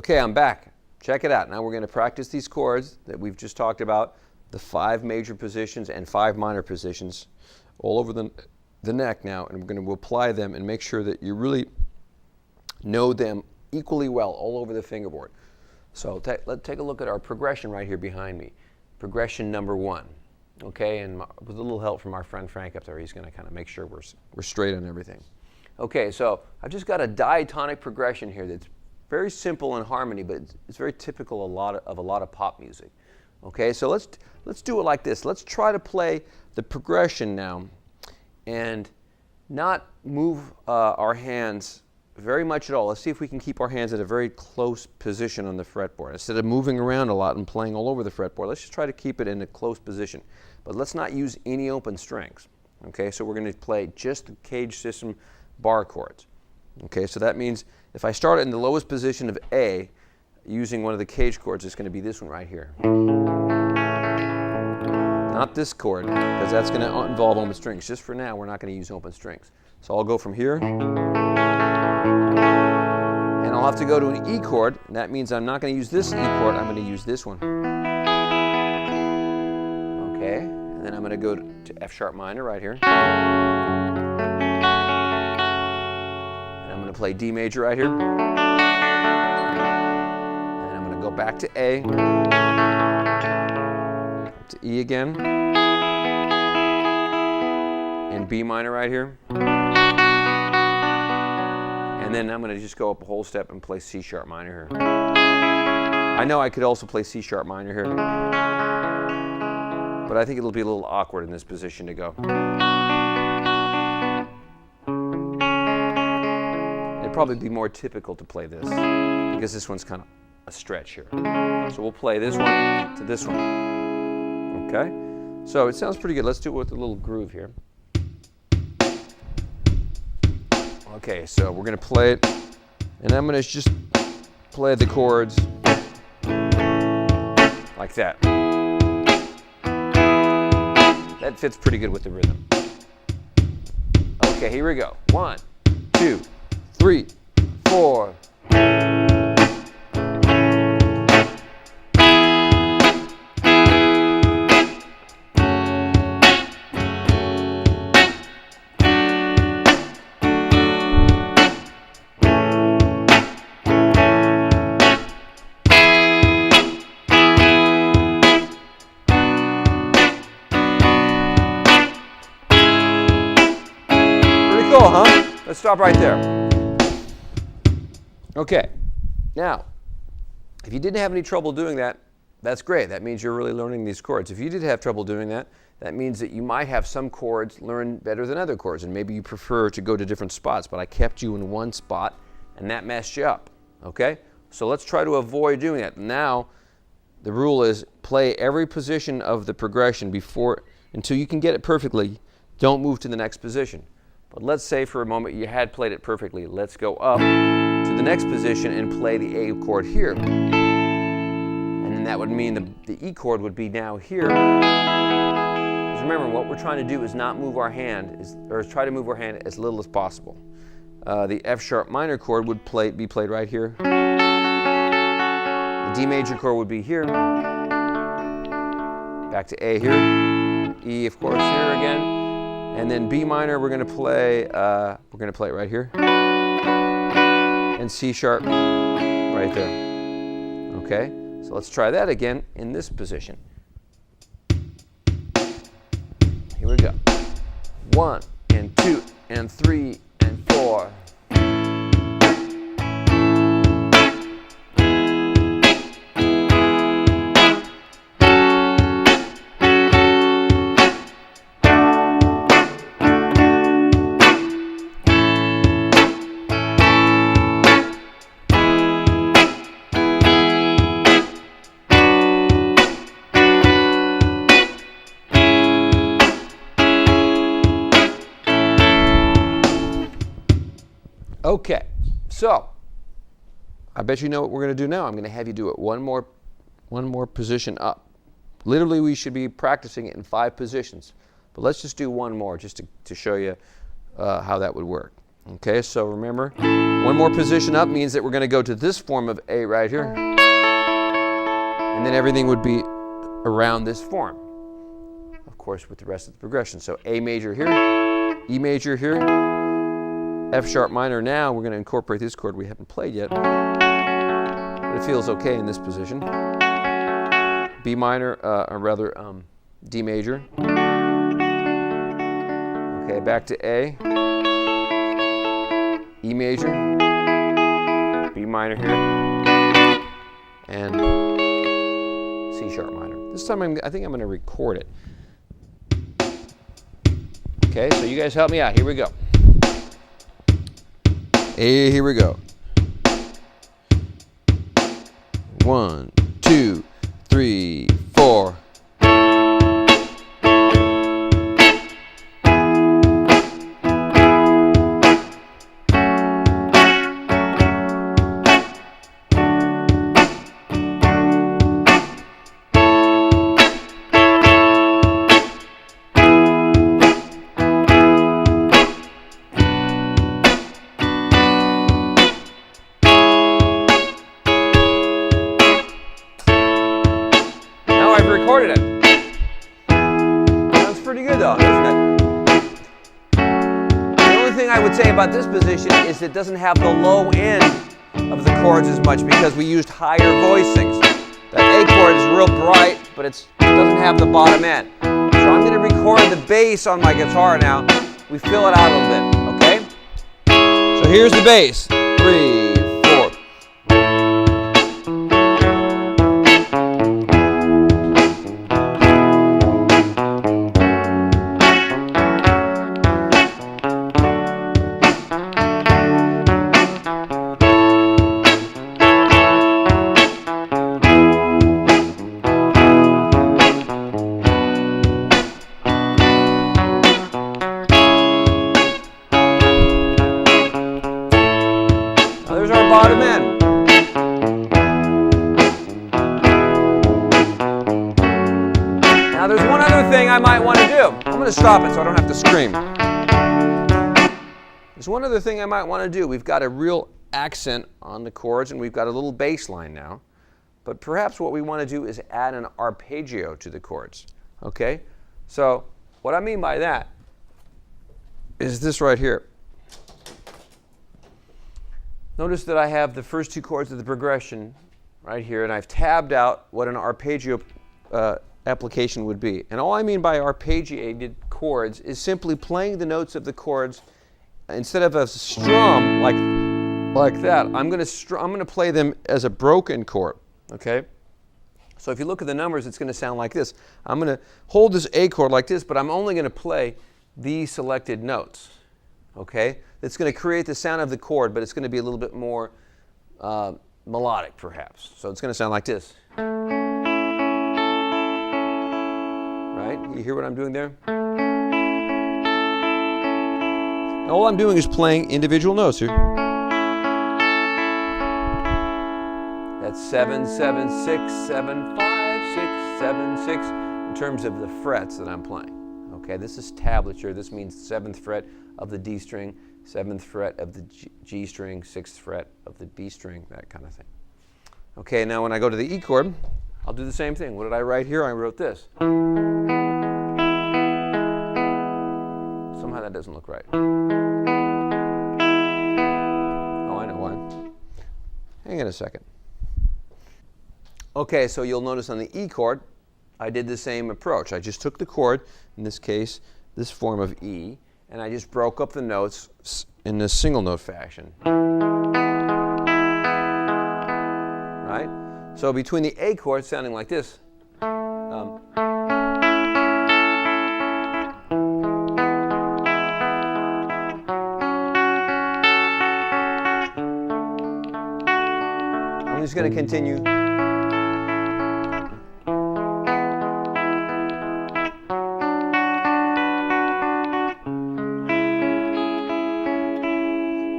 Okay, I'm back. Check it out. Now we're going to practice these chords that we've just talked about, the 5 major positions and 5 minor positions all over the neck now, and we're going to apply them and make sure that you really know them equally well all over the fingerboard. So let's take a look at our progression right here behind me. Progression number 1. Okay, and with a little help from our friend Frank up there, he's going to kind of make sure we're straight on everything. Okay, so I've just got a diatonic progression here that's very simple in harmony, but it's very typical of a lot of pop music. Okay, so let's do it like this. Let's try to play the progression now and not move our hands very much at all. Let's see if we can keep our hands at a very close position on the fretboard. Instead of moving around a lot and playing all over the fretboard, let's just try to keep it in a close position. But let's not use any open strings. Okay, so we're going to play just the CAGED system bar chords. Okay, so that means if I start in the lowest position of A, using one of the CAGED chords, it's going to be this one right here. Not this chord, because that's going to involve open strings. Just for now, we're not going to use open strings. So I'll go from here, and I'll have to go to an E chord, and that means I'm not going to use this E chord, I'm going to use this one. Okay, and then I'm going to go to F sharp minor right here. And I'm going to play D major right here. And then I'm going to go back to A, to E again, and B minor right here. And then I'm going to just go up a whole step and play C sharp minor here. I know I could also play C sharp minor here, but I think it'll be a little awkward in this position to go. It'd probably be more typical to play this, because this one's kind of a stretch here. So we'll play this one to this one. Okay? So it sounds pretty good. Let's do it with a little groove here. Okay, so we're going to play it, and I'm going to just play the chords like that. That fits pretty good with the rhythm. Okay, here we go. 1, 2, 3, 4. Cool, huh? Let's stop right there. Okay, now, if you didn't have any trouble doing that, that's great. That means you're really learning these chords. If you did have trouble doing that, that means that you might have some chords learn better than other chords, and maybe you prefer to go to different spots, but I kept you in one spot, and that messed you up, okay? So let's try to avoid doing that. Now, the rule is play every position of the progression until you can get it perfectly. Don't move to the next position. But let's say for a moment you had played it perfectly. Let's go up to the next position and play the A chord here. And then that would mean the E chord would be now here. Because remember, what we're trying to do is not move our hand, or try to move our hand as little as possible. The F sharp minor chord would be played right here. The D major chord would be here. Back to A here. E, of course, here again. And then B minor, we're going to play it right here, and C sharp right there. Okay, so let's try that again in this position. Here we go. 1 and 2 and 3 and 4. Okay, so I bet you know what we're going to do now. I'm going to have you do it one more position up. Literally, we should be practicing it in 5 positions, but let's just do one more just to show you how that would work. Okay, so remember, one more position up means that we're going to go to this form of A right here. And then everything would be around this form, of course, with the rest of the progression. So A major here, E major here, F sharp minor. Now we're going to incorporate this chord we haven't played yet, but it feels okay in this position. B minor, or rather D major. Okay, back to A, E major, B minor here, and C sharp minor. This time I think I'm going to record it. Okay, so you guys help me out. Here we go. Here we go. 1, 2, 3, 4. Recorded it. Sounds pretty good though, doesn't it? The only thing I would say about this position is it doesn't have the low end of the chords as much because we used higher voicings. That A chord is real bright, but it doesn't have the bottom end. So I'm going to record the bass on my guitar now. We fill it out a little bit, okay? So here's the bass. 3, 4. Bottom end. Now there's one other thing I might want to do. I'm going to stop it so I don't have to scream. There's one other thing I might want to do. We've got a real accent on the chords and we've got a little bass line now. But perhaps what we want to do is add an arpeggio to the chords. Okay? So what I mean by that is this right here. Notice that I have the first two chords of the progression right here, and I've tabbed out what an arpeggio application would be. And all I mean by arpeggiated chords is simply playing the notes of the chords instead of a strum like that. I'm going to play them as a broken chord. Okay. So if you look at the numbers, it's going to sound like this. I'm going to hold this A chord like this, but I'm only going to play these selected notes. Okay. It's going to create the sound of the chord, but it's going to be a little bit more melodic, perhaps. So it's going to sound like this. Right? You hear what I'm doing there? And all I'm doing is playing individual notes here. That's 7, 7, 6, 7, 5, 6, 7, 6 in terms of the frets that I'm playing. Okay, this is tablature. This means 7th fret of the D string, 7th fret of the G string, 6th fret of the B string, that kind of thing. Okay, now when I go to the E chord, I'll do the same thing. What did I write here? I wrote this. Somehow that doesn't look right. Oh, I know why. Hang on a second. Okay, so you'll notice on the E chord, I did the same approach. I just took the chord, in this case, this form of E, and I just broke up the notes in a single note fashion. Right? So between the A chord sounding like this, I'm just going to continue.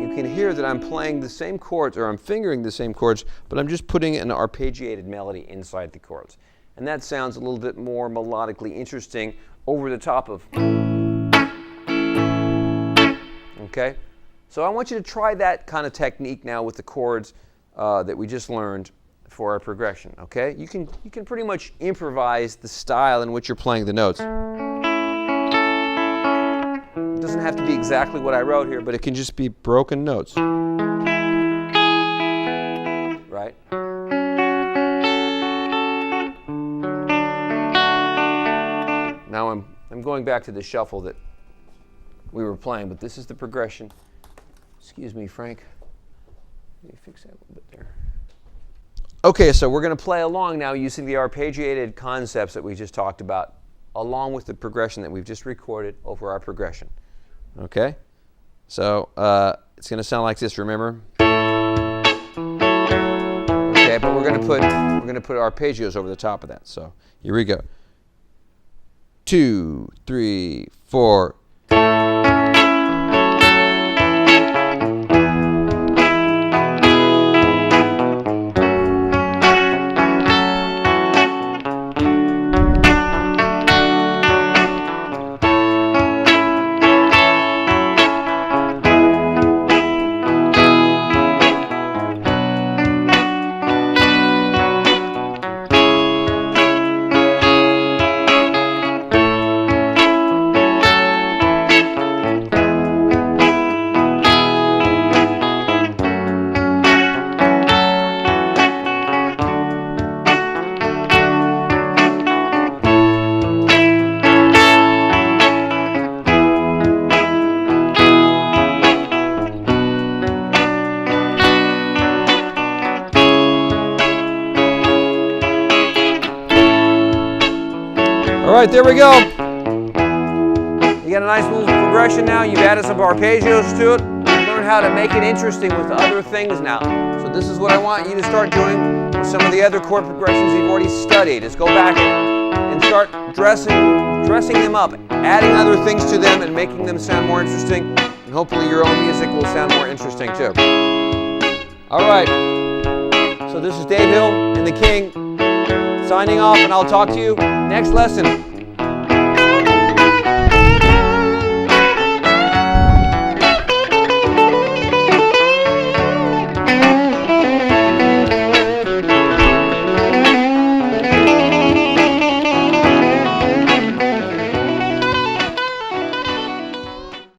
You can hear that I'm playing the same chords, or I'm fingering the same chords, but I'm just putting an arpeggiated melody inside the chords. And that sounds a little bit more melodically interesting over the top of. Okay? So I want you to try that kind of technique now with the chords that we just learned for our progression, okay? You can pretty much improvise the style in which you're playing the notes. It doesn't have to be exactly what I wrote here, but it can just be broken notes. Right? Now I'm going back to the shuffle that we were playing, but this is the progression. Excuse me, Frank. Let me fix that a little bit there. Okay, so we're going to play along now using the arpeggiated concepts that we just talked about, along with the progression that we've just recorded over our progression. Okay? So it's going to sound like this, remember? Okay, but we're going to put arpeggios over the top of that. So here we go. 2, 3, 4. All right, there we go. You got a nice little progression now. You've added some arpeggios to it. You learn how to make it interesting with other things now. So this is what I want you to start doing with some of the other chord progressions you've already studied. Is go back and start dressing them up, adding other things to them and making them sound more interesting. And hopefully your own music will sound more interesting too. All right. So this is Dave Hill and the King signing off, and I'll talk to you next lesson.